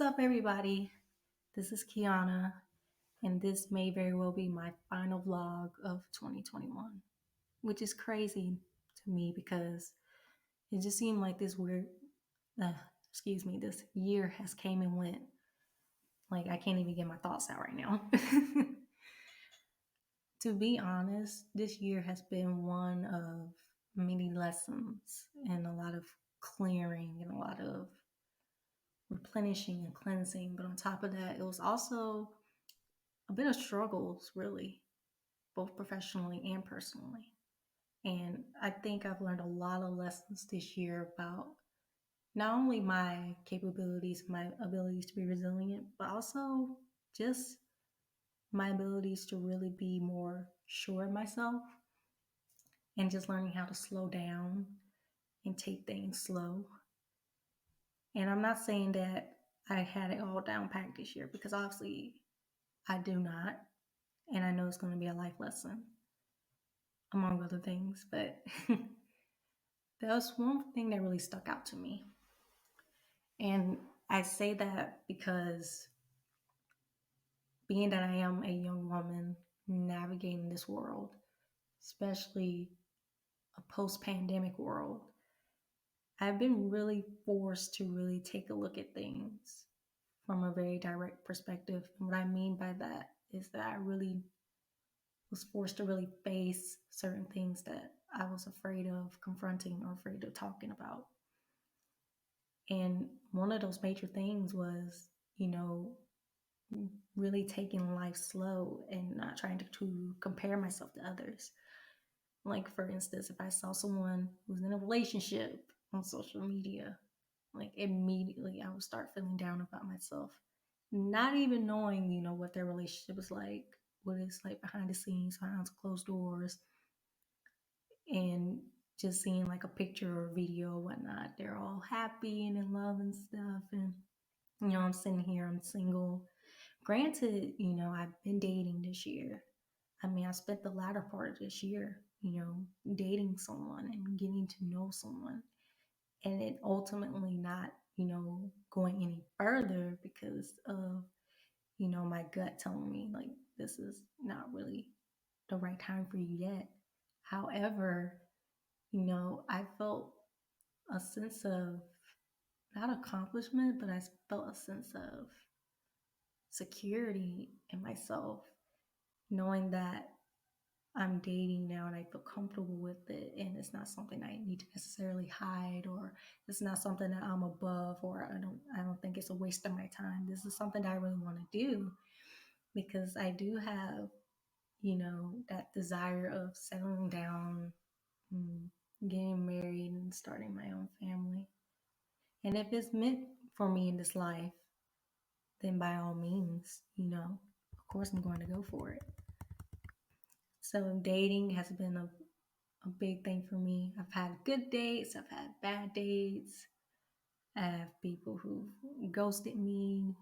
What's up, everybody? This is Kiana, and this may very well be my final vlog of 2021, which is crazy to me because it just seemed like uh, this year has came and went. Like, I can't even get my thoughts out right now. To be honest, this year has been one of many lessons and a lot of clearing and a lot of replenishing and cleansing. But on top of that, it was also a bit of struggles, really, both professionally and personally. And I think I've learned a lot of lessons this year about not only my capabilities, my abilities to be resilient, but also just my abilities to really be more sure of myself and just learning how to slow down and take things slow. And I'm not saying that I had it all down packed this year because obviously I do not. And I know it's going to be a life lesson, among other things. But there was one thing that really stuck out to me. And I say that because being that I am a young woman navigating this world, especially a post pandemic world, I've been really forced to really take a look at things from a very direct perspective. And what I mean by that is that I really was forced to really face certain things that I was afraid of confronting or afraid of talking about. And one of those major things was, you know, really taking life slow and not trying to compare myself to others. Like, for instance, if I saw someone who's in a relationship on social media, like immediately I would start feeling down about myself, not even knowing, what their relationship is like, what it's like behind the scenes, behind closed doors, and just seeing like a picture or video or whatnot. They're all happy and in love and stuff. And, I'm sitting here, I'm single. Granted, I've been dating this year. I mean, I spent the latter part of this year, dating someone and getting to know someone. And it ultimately not, going any further because of, my gut telling me like this is not really the right time for you yet. However, I felt a sense of not accomplishment, but I felt a sense of security in myself, knowing that I'm dating now and I feel comfortable with it, and it's not something I need to necessarily hide, or it's not something that I'm above, or I don't think it's a waste of my time. This is something that I really want to do because I do have, that desire of settling down, mm, getting married and starting my own family. And if it's meant for me in this life, then by all means, of course I'm going to go for it. So dating has been a big thing for me. I've had good dates, I've had bad dates. I have people who ghosted me,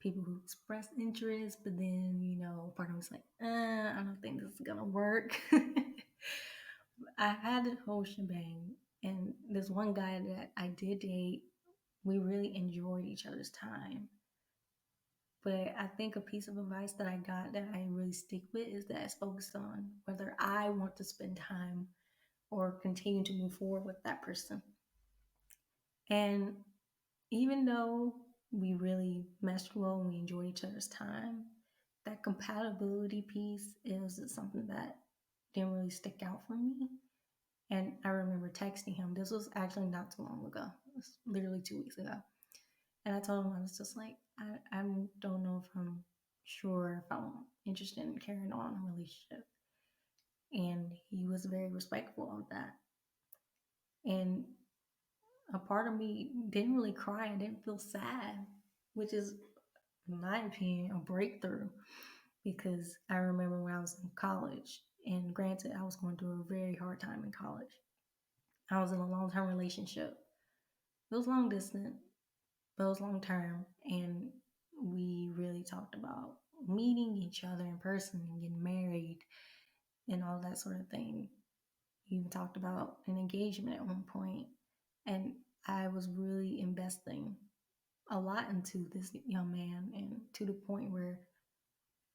people who expressed interest, but then, part of me's like, I don't think this is gonna work. I had the whole shebang. And this one guy that I did date, we really enjoyed each other's time. But I think a piece of advice that I got that I really stick with is that it's focused on whether I want to spend time or continue to move forward with that person. And even though we really meshed well and we enjoyed each other's time, that compatibility piece is something that didn't really stick out for me. And I remember texting him. This was actually not too long ago. It was literally 2 weeks ago. And I told him I was just like, I don't know if I'm sure if I'm interested in carrying on a relationship. And he was very respectful of that. And a part of me didn't really cry. I didn't feel sad, which is, in my opinion, a breakthrough because I remember when I was in college, and granted, I was going through a very hard time in college. I was in a long term relationship. It was long distance, but it was long term, and we really talked about meeting each other in person and getting married and all that sort of thing. We even talked about an engagement at one point, and I was really investing a lot into this young man, and to the point where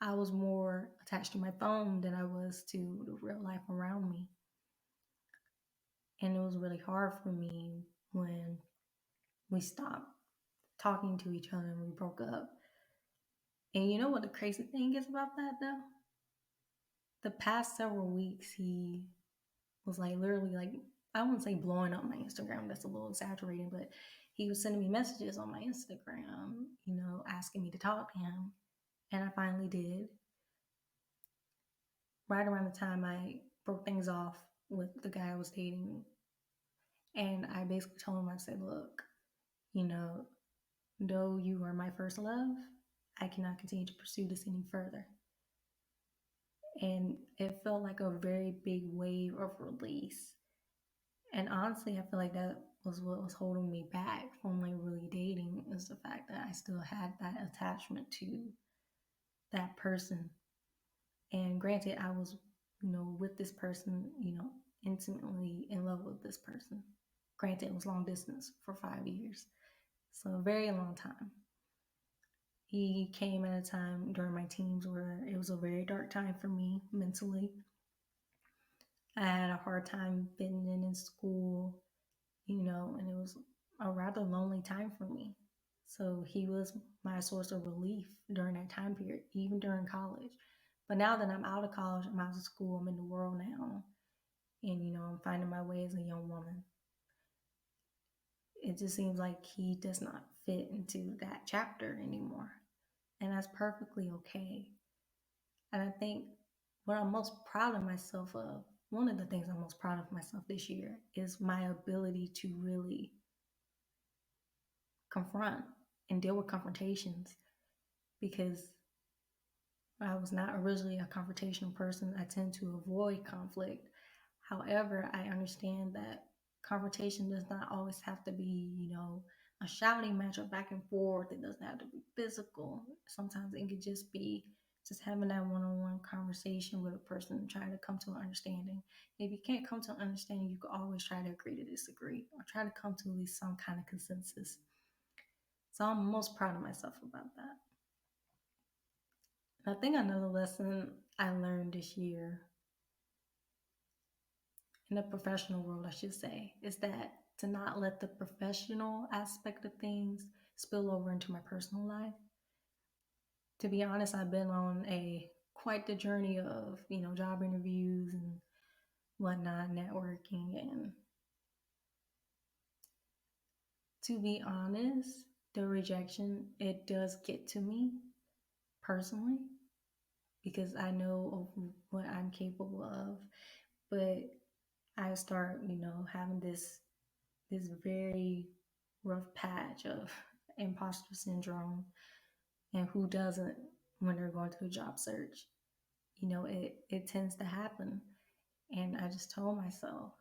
I was more attached to my phone than I was to the real life around me. And it was really hard for me when we stopped talking to each other and we broke up. And you know what the crazy thing is about that though? The past several weeks, he was like literally like, I wouldn't say blowing up my Instagram, that's a little exaggerating, but he was sending me messages on my Instagram, asking me to talk to him. And I finally did. Right around the time I broke things off with the guy I was dating. And I basically told him, I said, look, you know, though you are my first love, I cannot continue to pursue this any further. And it felt like a very big wave of release. And honestly, I feel like that was what was holding me back from like really dating, is the fact that I still had that attachment to that person. And granted, I was, with this person, intimately in love with this person. Granted, it was long distance for 5 years. So a very long time. He came at a time during my teens where it was a very dark time for me mentally. I had a hard time fitting in school, and it was a rather lonely time for me. So he was my source of relief during that time period, even during college. But now that I'm out of college, I'm out of school, I'm in the world now, and I'm finding my way as a young woman. It just seems like he does not fit into that chapter anymore. And that's perfectly okay. And I think what I'm most proud of myself of, one of the things I'm most proud of myself this year, is my ability to really confront and deal with confrontations, because I was not originally a confrontational person. I tend to avoid conflict. However, I understand that confrontation does not always have to be, a shouting match or back and forth. It doesn't have to be physical. Sometimes it could just be just having that one-on-one conversation with a person, trying to come to an understanding. If you can't come to an understanding, you can always try to agree to disagree, or try to come to at least some kind of consensus. So I'm most proud of myself about that. And I think another lesson I learned this year, in the professional world, I should say, is that to not let the professional aspect of things spill over into my personal life. To be honest, I've been on a quite the journey of, job interviews and whatnot, networking. And to be honest, the rejection, it does get to me personally, because I know of what I'm capable of. But I start, having this very rough patch of imposter syndrome. And who doesn't when they're going to a job search? It tends to happen. And I just told myself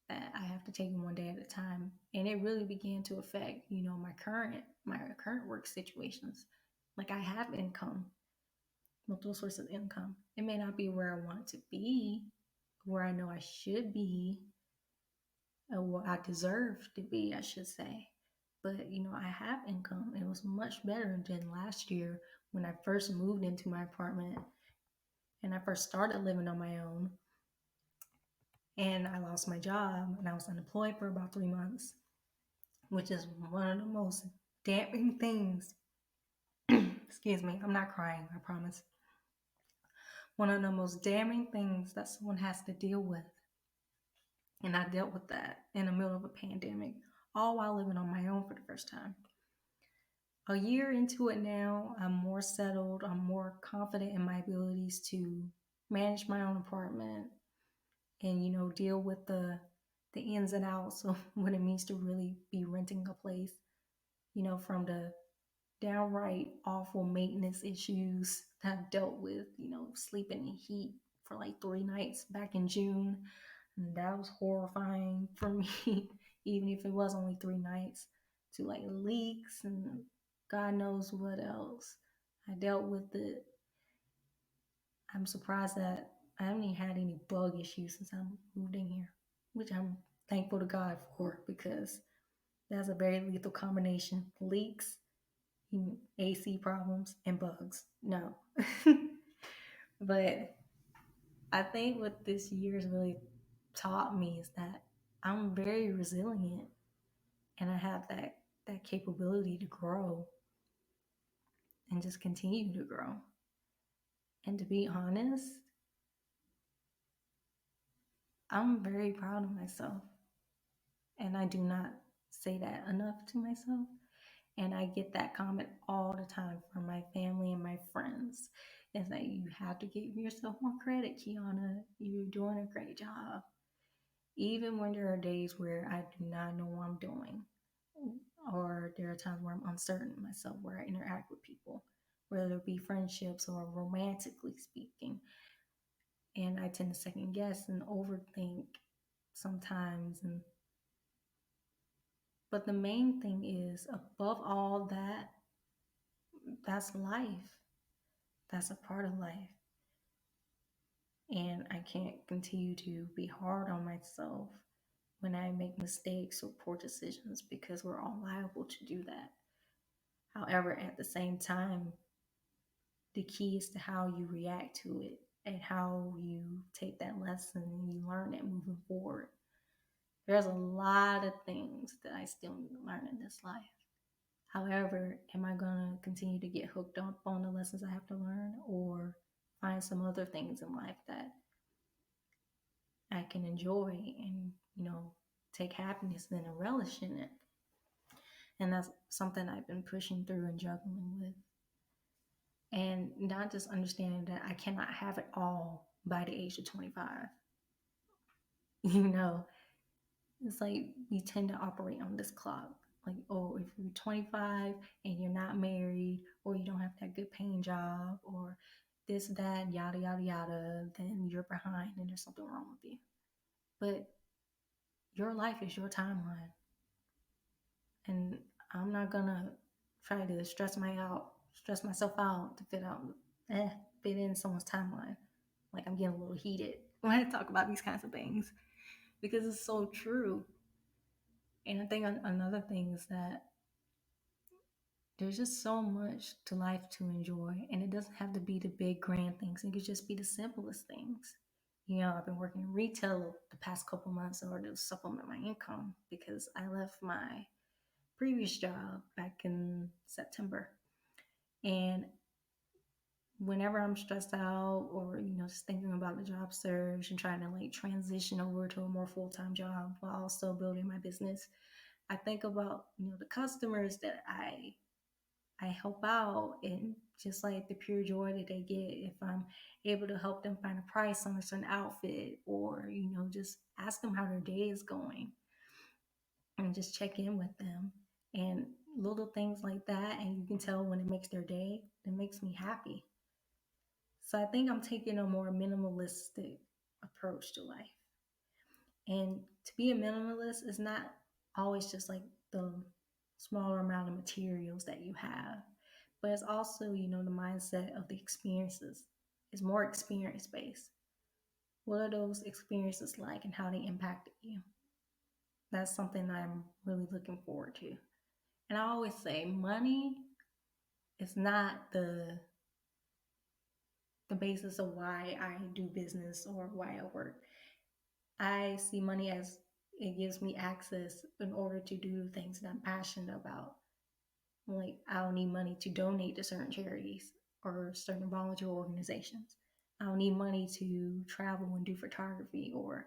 that I have to take it one day at a time. And it really began to affect, my current work situations. Like, I have income, multiple sources of income. It may not be where I want to be, where I know I should be, or what I deserve to be, I should say. But I have income. It was much better than last year when I first moved into my apartment and I first started living on my own. And I lost my job and I was unemployed for about 3 months, which is one of the most damning things. Excuse me, I'm not crying, I promise. One of the most damning things that someone has to deal with. And I dealt with that in the middle of a pandemic, all while living on my own for the first time. A year into it now, I'm more settled. I'm more confident in my abilities to manage my own apartment and, deal with the ins and outs of what it means to really be renting a place, from the downright awful maintenance issues that I've dealt with, sleeping in heat for like 3 nights back in June. And that was horrifying for me, even if it was only 3 nights, to like leaks and God knows what else. I dealt with it. I'm surprised that I haven't even had any bug issues since I moved in here, which I'm thankful to God for, because that's a very lethal combination: leaks AC problems and bugs. No. But I think what this year has really taught me is that I'm very resilient and I have that capability to grow and just continue to grow. And to be honest, I'm very proud of myself. And I do not say that enough to myself. And I get that comment all the time from my family and my friends. It's like, you have to give yourself more credit, Kiana. You're doing a great job. Even when there are days where I do not know what I'm doing, or there are times where I'm uncertain of myself, where I interact with people, whether it be friendships or romantically speaking. And I tend to second guess and overthink sometimes. But the main thing is, above all that, that's life. That's a part of life. And I can't continue to be hard on myself when I make mistakes or poor decisions, because we're all liable to do that. However, at the same time, the key is to how you react to it and how you take that lesson and you learn it moving forward. There's a lot of things that I still need to learn in this life. However, am I going to continue to get hooked up on the lessons I have to learn, or find some other things in life that I can enjoy and, take happiness in and relish in it? And that's something I've been pushing through and juggling with. And not just understanding that I cannot have it all by the age of 25. You know, it's like we tend to operate on this clock. Like, oh, if you're 25 and you're not married, or you don't have that good paying job, or this, that, yada, yada, yada, then you're behind and there's something wrong with you. But your life is your timeline. And I'm not gonna try to stress myself out to fit in someone's timeline. Like, I'm getting a little heated when I talk about these kinds of things, because it's so true. And I think another thing is that there's just so much to life to enjoy, and it doesn't have to be the big grand things. It could just be the simplest things. I've been working in retail the past couple months in order to supplement my income, because I left my previous job back in September. And whenever I'm stressed out, or just thinking about the job search and trying to like transition over to a more full-time job while also building my business, I think about the customers that I help out, and just like the pure joy that they get if I'm able to help them find a price on a certain outfit, or just ask them how their day is going and just check in with them, and little things like that. And you can tell when it makes their day, it makes me happy. So I think I'm taking a more minimalistic approach to life. And to be a minimalist is not always just like the smaller amount of materials that you have, but it's also, the mindset of the experiences. It's more experience based. What are those experiences like and how they impacted you? That's something I'm really looking forward to. And I always say money is not the basis of why I do business or why I work. I see money as it gives me access in order to do things that I'm passionate about. Like, I don't need money to donate to certain charities or certain volunteer organizations. I don't need money to travel and do photography or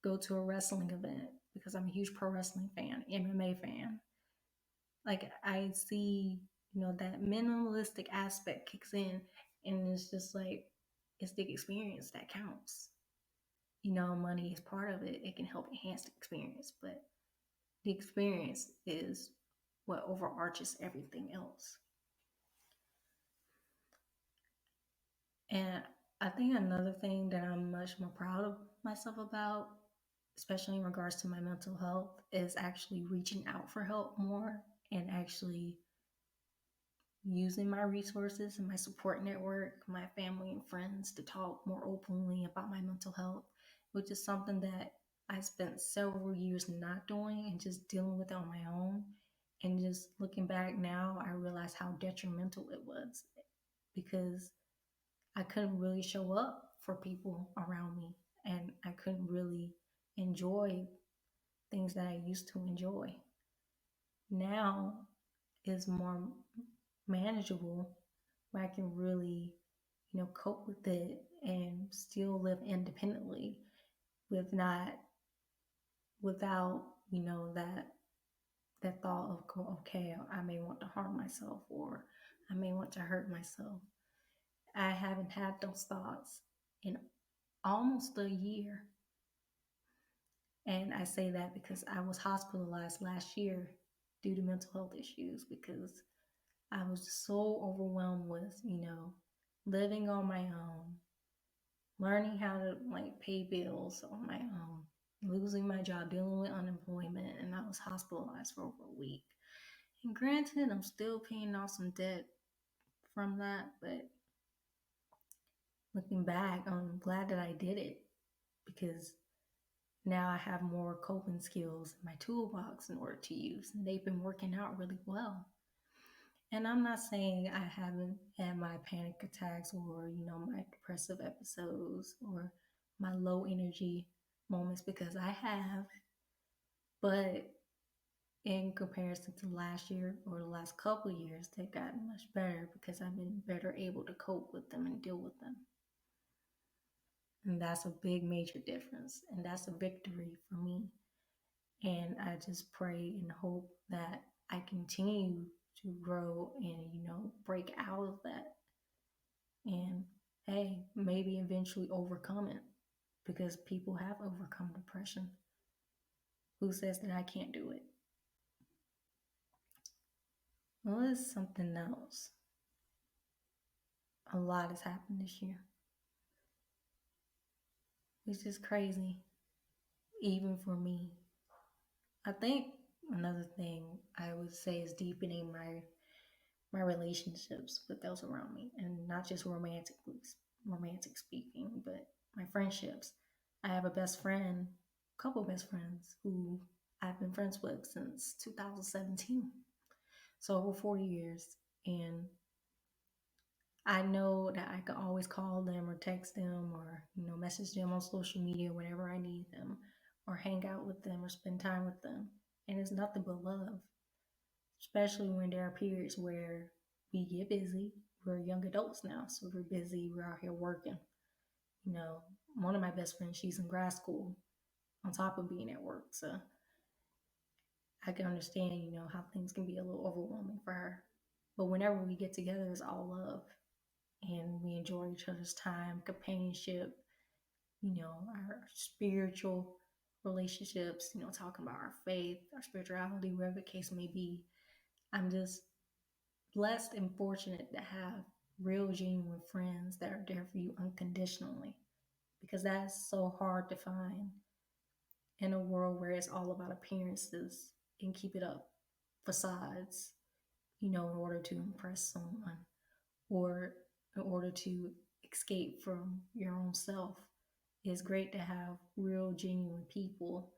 go to a wrestling event, because I'm a huge pro wrestling fan, MMA fan. Like, I see, that minimalistic aspect kicks in, and it's just like, it's the experience that counts. Money is part of it. It can help enhance the experience, but the experience is what overarches everything else. And I think another thing that I'm much more proud of myself about, especially in regards to my mental health, is actually reaching out for help more, and actually using my resources and my support network, my family and friends, to talk more openly about my mental health, which is something that I spent several years not doing and just dealing with it on my own. And just looking back now, I realize how detrimental it was because I couldn't really show up for people around me and I couldn't really enjoy things that I used to enjoy. Now is more manageable where I can really, cope with it and still live independently with not without, that thought of okay, I may want to harm myself or I may want to hurt myself. I haven't had those thoughts in almost a year. And I say that because I was hospitalized last year due to mental health issues because I was so overwhelmed with, living on my own, learning how to like pay bills on my own, losing my job, dealing with unemployment, and I was hospitalized for over a week. And granted, I'm still paying off some debt from that, but looking back, I'm glad that I did it because now I have more coping skills in my toolbox in order to use, and they've been working out really well. And I'm not saying I haven't had my panic attacks or, my depressive episodes or my low energy moments because I have, but in comparison to last year or the last couple of years, they've gotten much better because I've been better able to cope with them and deal with them. And that's a big major difference. And that's a victory for me. And I just pray and hope that I continue to grow and, break out of that. And hey, maybe eventually overcome it because people have overcome depression. Who says that I can't do it? Well, it's something else. A lot has happened this year. It's just crazy, even for me. I think another thing I would say is deepening my relationships with those around me, and not just romantic speaking, but my friendships. I have a best friend, a couple of best friends who I've been friends with since 2017, so over 4 years, and I know that I can always call them or text them or message them on social media whenever I need them, or hang out with them or spend time with them, and it's nothing but love, especially when there are periods where we get busy. We're young adults now, so we're busy. We're out here working. You know, one of my best friends, she's in grad school on top of being at work. So I can understand, how things can be a little overwhelming for her. But whenever we get together, it's all love. And we enjoy each other's time, companionship, our spiritual relationships, talking about our faith, our spirituality, whatever the case may be. I'm just blessed and fortunate to have real, genuine friends that are there for you unconditionally because that's so hard to find in a world where it's all about appearances and keep it up facades, in order to impress someone or in order to escape from your own self. It's great to have real, genuine people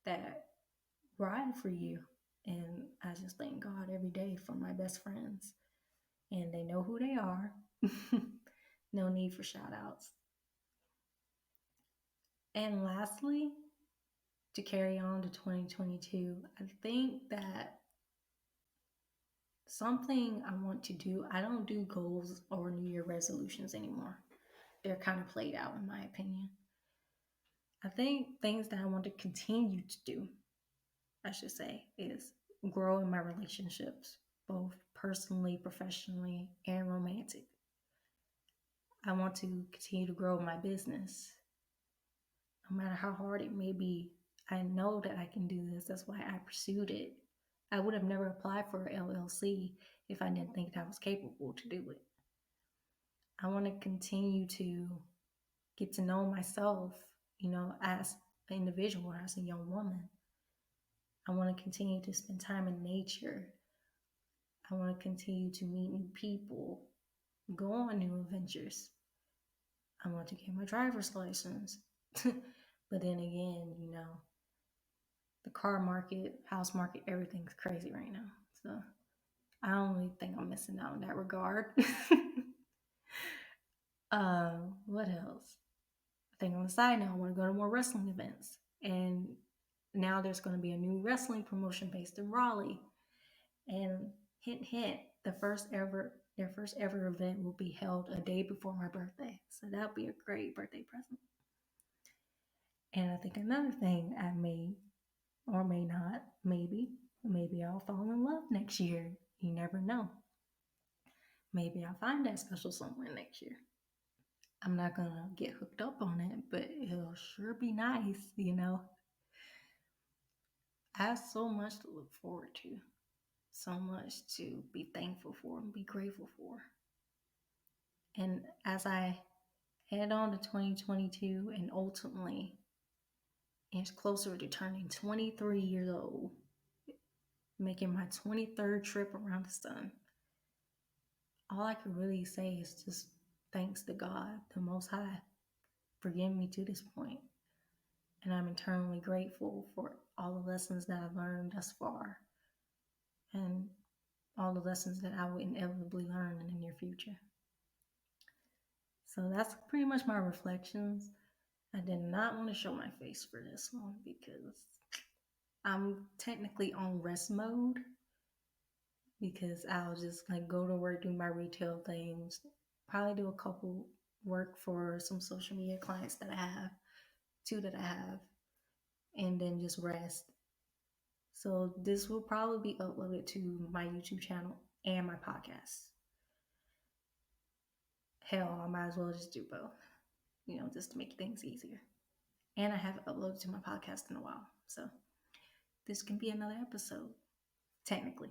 that ride for you. And I just thank God every day for my best friends. And they know who they are. No need for shout outs. And lastly, to carry on to 2022, I think that something I want to do, I don't do goals or New Year resolutions anymore. They're kind of played out, in my opinion. I think things that I want to continue to do, I should say, is grow in my relationships, both personally, professionally, and romantic. I want to continue to grow my business, no matter how hard it may be. I know that I can do this. That's why I pursued it. I would have never applied for an LLC if I didn't think that I was capable to do it. I want to continue to get to know myself, as an individual, as a young woman. I want to continue to spend time in nature. I want to continue to meet new people, go on new adventures. I want to get my driver's license. But then again, the car market, house market, everything's crazy right now. So I don't really think I'm missing out in that regard. What else? I think on the side now, I want to go to more wrestling events. And now there's going to be a new wrestling promotion based in Raleigh. And hint, hint, their first ever event will be held a day before my birthday. So that'll be a great birthday present. And I think another thing I may or may not, maybe I'll fall in love next year. You never know. Maybe I'll find that special someone next year. I'm not gonna get hooked up on it, but it'll sure be nice, you know. I have so much to look forward to, so much to be thankful for and be grateful for. And as I head on to 2022 and ultimately inch closer to turning 23 years old, making my 23rd trip around the sun, all I can really say is just thanks to God, the Most High, for getting me to this point. And I'm eternally grateful for all the lessons that I've learned thus far and all the lessons that I will inevitably learn in the near future. So that's pretty much my reflections. I did not want to show my face for this one because I'm technically on rest mode, because I'll just like go to work, do my retail things, probably do a couple work for some social media clients that I have, two that I have, and then just rest. So this will probably be uploaded to my YouTube channel and my podcast. Hell, I might as well just do both, just to make things easier. And I haven't uploaded to my podcast in a while. So this can be another episode, technically.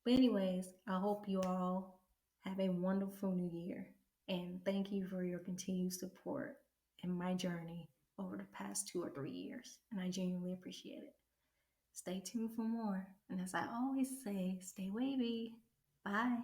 But anyways, I hope you all have a wonderful new year. And thank you for your continued support in my journey over the past 2 or 3 years. And I genuinely appreciate it. Stay tuned for more. And as I always say, stay wavy. Bye.